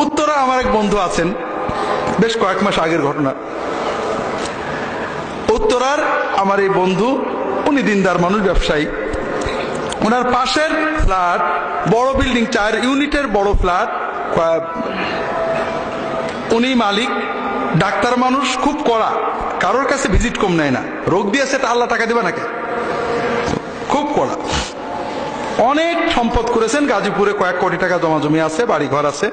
উত্তরা আমার এক বন্ধু আছেন, বেশ কয়েক মাস আগের ঘটনা। উত্তরার আমার এই বন্ধু, উনি দিনদার মানুষ, ব্যবসায়ী। ওনার পাশের ফ্ল্যাট, বড় বিল্ডিং, 4 ইউনিটের বড় ফ্ল্যাট, উনি মালিক, ডাক্তার মানুষ, খুব কড়া, কারোর কাছে ভিজিট কম নেয় না। রোগ দিয়েছে তা আল্লাহ টাকা দিবা নাকি, খুব কড়া। অনেক সম্পদ করেছেন, গাজীপুরে কয়েক কোটি টাকা জমা জমি আছে, বাড়ি ঘর আছে।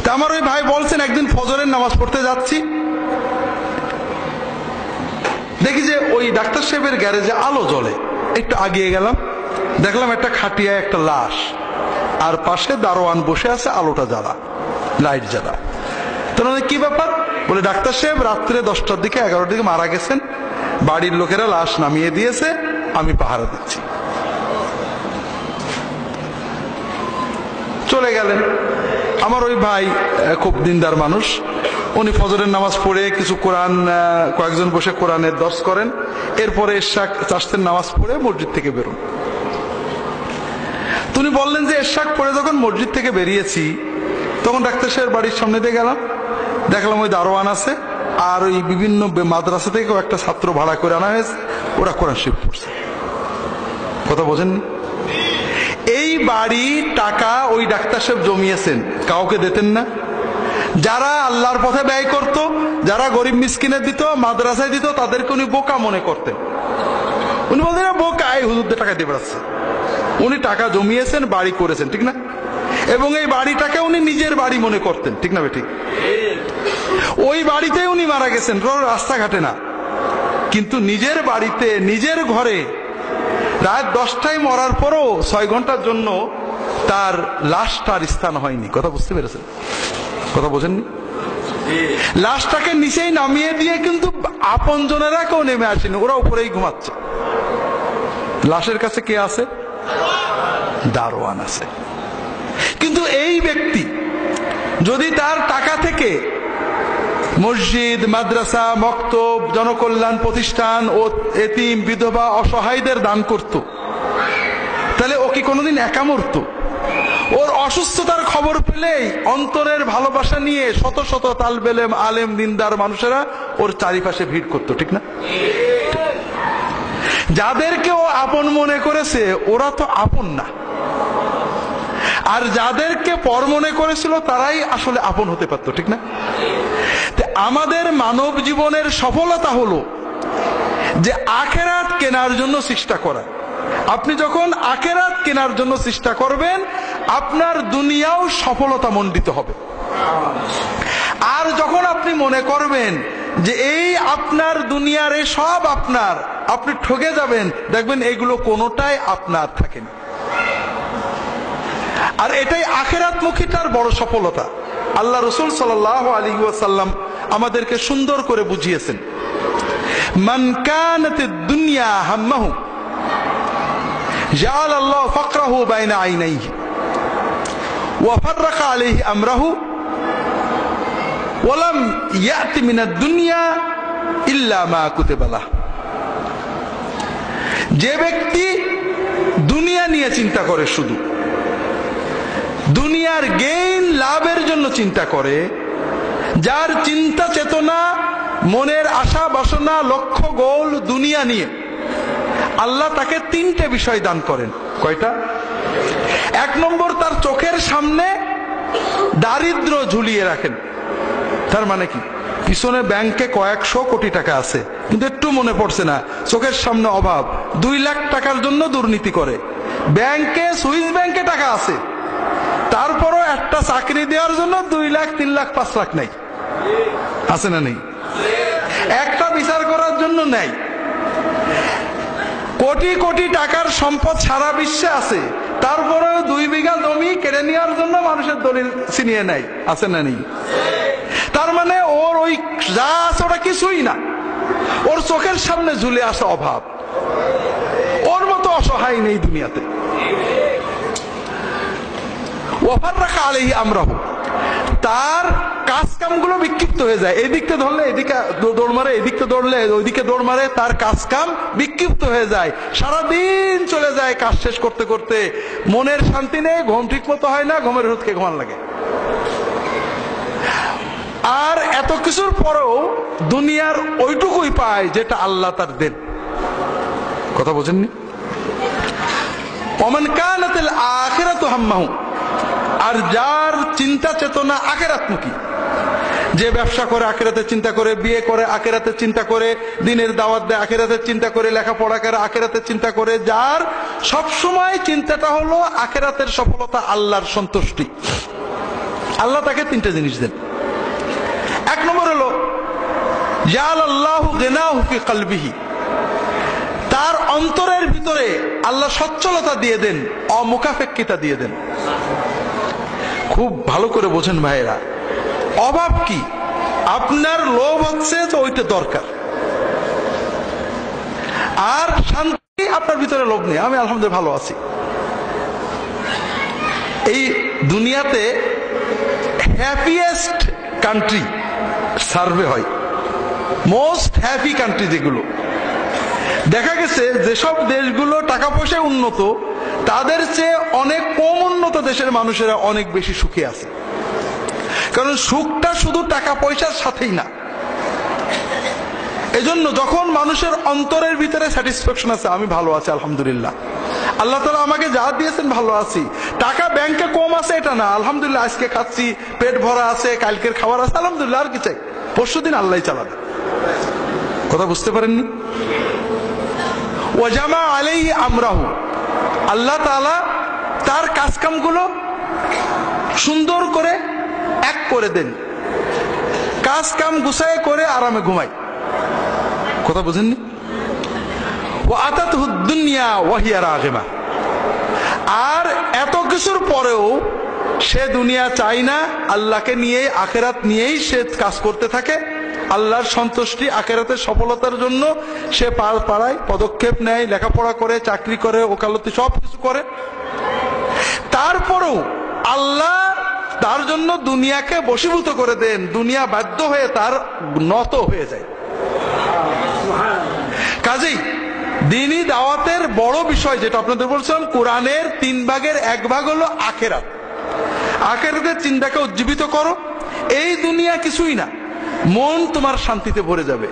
তা আমার ওই ভাই বলছেন, একদিন ফজরের নামাজ পড়তে যাচ্ছি, দেখি যে ওই ডাক্তার সাহেবের গ্যারেজে আলো জ্বলে। একটু আগিয়ে গেলাম, দেখলাম একটা খাটিয়ায় একটা লাশ, আর পাশে দারোয়ান বসে আছে, আলোটা জ্বালা, লাইট জ্বালা। তো কি ব্যাপার? বলে ডাক্তার সাহেব রাত্রে 10টার দিকে 11টার দিকে মারা গেছেন, বাড়ির লোকেরা লাশ নামিয়ে দিয়েছে, আমি পাহারা দিচ্ছি। চলে গেলেন। আমার ওই ভাই খুব দিনদার মানুষ, উনি ফজরের নামাজ পড়ে কিছু কোরআন, কয়েকজন বসে কোরআনের দর্স করেন, এরপরে এশাক চাষতের নামাজ পড়ে মসজিদ থেকে বেরোন। তিনি বললেন যে এশাক পড়ে যখন মসজিদ থেকে বেরিয়েছি, তখন ডাক্তার সাহেবের বাড়ির সামনে দিয়ে গেলাম, দেখলাম ওই দারোয়ান আছে, আর ওই বিভিন্ন মাদ্রাসা থেকে একটা ছাত্র ভাড়া করে আনা হয়েছে, ওরা কোরআন শরীফ পড়ছে। কথা বোঝেননি? এই বাড়ি টাকা ওই ডাক্তার সাহেব জমিয়েছেন, কাউকে দিতেন না। যারা আল্লাহর পথে ব্যয় করত, যারা গরিব মিসকিনের দিত, মাদ্রাসায় দিত, তাদেরকে উনি বোকা মনে করতেন। উনি বলতেন বোকা, এই হুজুরদের টাকা দিয়ে বেড়াচ্ছে। উনি টাকা জমিয়েছেন, বাড়ি করেছেন, ঠিক না? এবং এই বাড়িটাকে উনি নিজের বাড়ি মনে করতেন, ঠিক না ঠিক? ওই বাড়িতে উনি মারা গেছেন, রাস্তাঘাটে না, কিন্তু নিজের বাড়িতে, নিজের ঘরে রাত 10টায় মরার পরও 6 ঘন্টার জন্য তার লাশটার স্থান হয়নি। কথা বুঝতে পেরেছেন? কথা বোঝেননি? লাশটাকে নিচেই নামিয়ে দিয়ে কিন্তু আপন জনেরা কেউ নেমে আসেনি, ওরা উপরেই ঘুমাচ্ছে। লাশের কাছে কে আছে? দারোয়ান আছে। কিন্তু এই ব্যক্তি যদি তার টাকা থেকে মসজিদ, মাদ্রাসা, মক্তব, জনকল্যাণ প্রতিষ্ঠান ও এতিম, বিধবা, অসহায়দের দান করত, তাহলে ও কি কোনোদিন একা মরত? ওর অসুস্থতার খবর পেলেই অন্তরের ভালোবাসা নিয়ে শত শত তালবে ইলম, আলেম, দিনদার মানুষেরা ওর চারিপাশে ভিড় করত, ঠিক না? যাদেরকে ও আপন মনে করেছে ওরা তো আপন না, আর যাদেরকে পর মনে করেছিল তারাই আসলে আপন হতে পারত, ঠিক না? আমাদের মানব জীবনের সফলতা হলো যে আখেরাত কেনার জন্য চেষ্টা করা। আপনি যখন আখেরাত কেনার জন্য চেষ্টা করবেন, আপনার দুনিয়াও সফলতা মণ্ডিত হবে। আর যখন আপনি মনে করবেন যে এই আপনার দুনিয়ার এই সব আপনার, আপনি ঠকে যাবেন, দেখবেন এগুলো কোনোটাই আপনার থাকেনি। আর এটাই আখিরাতমুখীটার বড় সফলতা। আল্লাহ রাসূল সাল্লাল্লাহু আলাইহি ওয়াসাল্লাম আমাদেরকে সুন্দর করে বুঝিয়েছেন, মান কানাতিদ দুনিয়া হাম্মাহু জাআলাল্লাহু ফাকরাহু বাইনা আইনাইহি ওয়া ফাররাকা আলাইহি আমরাহু ওয়া লাম ইয়াতি মিনাদ দুনিয়া ইল্লা মা কুতিবা লাহ। যে ব্যক্তি দুনিয়া নিয়ে চিন্তা করে, শুধু দুনিয়ার গেইন লাভের জন্য চিন্তা করে, যার চিন্তা চেতনা, মনের আশা বাসনা, লক্ষ্য গোল দুনিয়া নিয়ে, আল্লাহ তাকে 3টে বিষয় দান করেন। কয়টা? 1 নম্বর, তার চোখের সামনে দারিদ্র ঝুলিয়ে রাখেন। তার মানে কি? পিছনে ব্যাংকে কয়েকশো কোটি টাকা আছে, কিন্তু একটু মনে পড়ছে না, চোখের সামনে অভাব। 2 লাখ টাকার জন্য দুর্নীতি করে, ব্যাংকে, সুইস ব্যাংকে টাকা আছে, তারপরও একটা চাকরি দেওয়ার জন্য 2 লাখ, 3 লাখ, 5 লাখ নাই, আছে না নেই? একটা বিচার করার জন্য নেই। কোটি কোটি টাকার সম্পদ সারা বিশ্বে আছে, তারপরেও 2 বিঘা জমি কেড়ে নেওয়ার জন্য মানুষের দলিল ছিনিয়ে নেয়, আছে না নেই? তার মানে ওর ওই যা আছে ওটা কিছুই না, ওর চোখের সামনে ঝুলে আসে অভাব। ওর মতো অসহায় নেই দুনিয়াতে। ওয়া ফাররাকা আলাইহি আমরাহু, তার কাজ কামগুলো বিক্ষিপ্ত হয়ে যায়। এদিকতে ধরলে এদিকে দৌড় মারে, এদিকতে দৌড়লে ওইদিকে দৌড় মারে, তার কাজ কাম বিক্ষিপ্ত হয়ে যায়। সারাদিন চলে যায় কাজ শেষ করতে করতে, মনের শান্তি নেই, ঘুম ঠিক মতো হয় না, ঘুমের হুদকে ঘুমান লাগে। আর এত কিছুর পরেও দুনিয়ার ওইটুকুই পায় যেটা আল্লাহ তার দেন। কথা বোঝেননি? ওমান কানাতিল আখিরাতু হাম্মাহু, আর যার চিন্তা চেতনা আখিরাতমুখী, যে ব্যবসা করে আখিরাতের চিন্তা করে, বিয়ে করে আখিরাতের চিন্তা করে, দিনের দাওয়াত দেয় আখিরাতের চিন্তা করে, লেখাপড়া করে আখিরাতের চিন্তা করে, যার সব সময় চিন্তাটা হলো আখিরাতের সফলতা, আল্লাহর সন্তুষ্টি, আল্লাহ তাকে তিনটা জিনিস দেন। এক নম্বর হলো জাআলাল্লাহু গিনাহু ফি কলবিহি, তার অন্তরের ভিতরে আল্লাহ সচ্ছলতা দিয়ে দেন, অমুখাপেক্ষিতা দিয়ে দেন। খুব ভালো করে বোঝেন ভাইরা, অভাব কি? আপনার লোভ হচ্ছে তো ওইটা দরকার, আর শান্তি আপনার ভিতরে লোভ নেই। আমি আলহামদুলিল্লাহ ভালো আছি। এই দুনিয়াতে হ্যাপিয়েস্ট কান্ট্রি সার্ভে হয়, মোস্ট হ্যাপি কান্ট্রি যেগুলো, দেখা গেছে যেসব দেশগুলো টাকা পয়সায় উন্নত, তাদের চেয়ে অনেক কম উন্নত দেশের মানুষেরা অনেক বেশি সুখে আছে। কারণ সুখটা শুধু টাকা পয়সার সাথেই না। এজন্য যখন মানুষের অন্তরের ভিতরে স্যাটিসফ্যাকশন আছে, আমি ভালো আছি আলহামদুলিল্লাহ, আল্লাহ তাআলা আমাকে যা দিয়েছেন ভালো আছি, টাকা ব্যাংকে কম আছে এটা না, আলহামদুলিল্লাহ আজকে খাচ্ছি, পেট ভরা আছে, কালকের খাবার আছে, আলহামদুলিল্লাহ, আর কি চাই, পরশুদিন আল্লাহ চালাবে। কথা বুঝতে পারেননি? ওয়াজামা আলাইহি আমরাহু, আল্লাহ তাআলা তার কাজকামগুলো সুন্দর করে এক করে দেন, কাজ কাম গুছায় করে আরামে ঘুমায়। কথা বুঝেননি? ওয়া আতাতহু দুনিয়া ওয়া হিয়া রাগিবা, আর এত কিছুর পরেও সে দুনিয়া চায় না, আল্লাহকে নিয়েই, আখিরাত নিয়েই সে কাজ করতে থাকে। আল্লাহর সন্তুষ্টি, আখিরাতের সফলতার জন্য সে পাড়ায় পদক্ষেপ নেয়, লেখাপড়া করে, চাকরি করে, ওকালতি সব কিছু করে। তারপরেও আল্লাহ তার জন্য দুনিয়াকে বশীভূত করে দেন, দুনিয়া বাধ্য হয়ে তার নত হয়ে যায়। কাজেই দ্বীনি দাওয়াতের বড় বিষয় যেটা আপনাদের বলছিলাম, কোরআনের 3 ভাগের 1 ভাগ হলো আখিরাত। আখিরাতের চিন্তাকে উজ্জীবিত করো। এই দুনিয়া কিছুই না, মন তোমার শান্তিতে ভরে যাবে।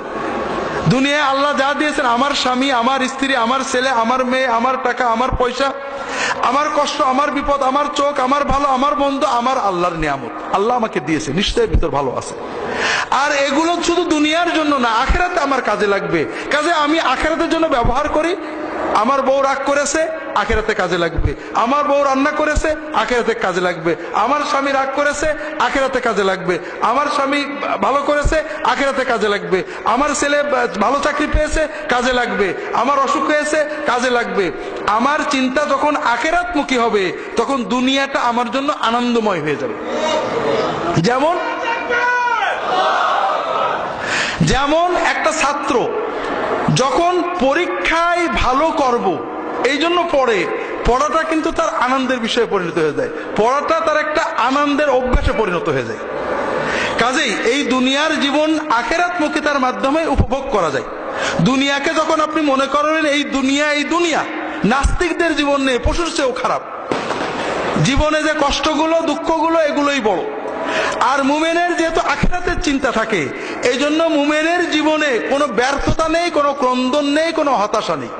দুনিয়ায় আল্লাহ যা দিয়েছেন, আমার স্বামী, আমার স্ত্রী, আমার ছেলে, আমার মেয়ে, আমার টাকা, আমার পয়সা, আমার কষ্ট, আমার বিপদ, আমার চোখ, আমার ভালো, আমার মন্দ, আমার আল্লাহর নিয়ামত, আল্লাহ আমাকে দিয়েছে, নিশ্চয়ই ভিতর ভালো আছে। আর এগুলো শুধু দুনিয়ার জন্য না, আখিরাতে আমার কাজে লাগবে। কাজে আমি আখিরাতের জন্য ব্যবহার করি। আমার বউ রাগ করেছে, আখিরাতে কাজে লাগবে। আমার বউ রান্না করেছে, আখিরাতে কাজে লাগবে। আমার স্বামী রাগ করেছে, আখিরাতে কাজে লাগবে। আমার স্বামী ভালো করেছে, আখিরাতে কাজে লাগবে। আমার ছেলে ভালো চাকরি পেয়েছে, কাজে লাগবে। আমার অসুখ হয়েছে, কাজে লাগবে। আমার চিন্তা যখন আখিরাতমুখী হবে, তখন দুনিয়াটা আমার জন্য আনন্দময় হয়ে যাবে। যেমন একটা ছাত্র যখন পরীক্ষায় ভালো করব এই জন্য পড়াটা কিন্তু তার আনন্দের বিষয়ে পরিণত হয়ে যায়, পড়াটা তার একটা আনন্দের অভ্যাসে পরিণত হয়ে যায়। কাজেই এই দুনিয়ার জীবন আখিরাতমুখিতার মাধ্যমে উপভোগ করা যায়। দুনিয়াকে যখন আপনি মনে করেন এই দুনিয়া, নাস্তিকদের জীবন নেই, পশুর চেয়েও খারাপ। জীবনে যে কষ্টগুলো, দুঃখগুলো, এগুলোই বড়। আর মুমিনের যেহেতু আখিরাতের চিন্তা থাকে, এই জন্য মুমিনের জীবনে কোনো ব্যর্থতা নেই, কোনো ক্রন্দন নেই, কোনো হতাশা নেই।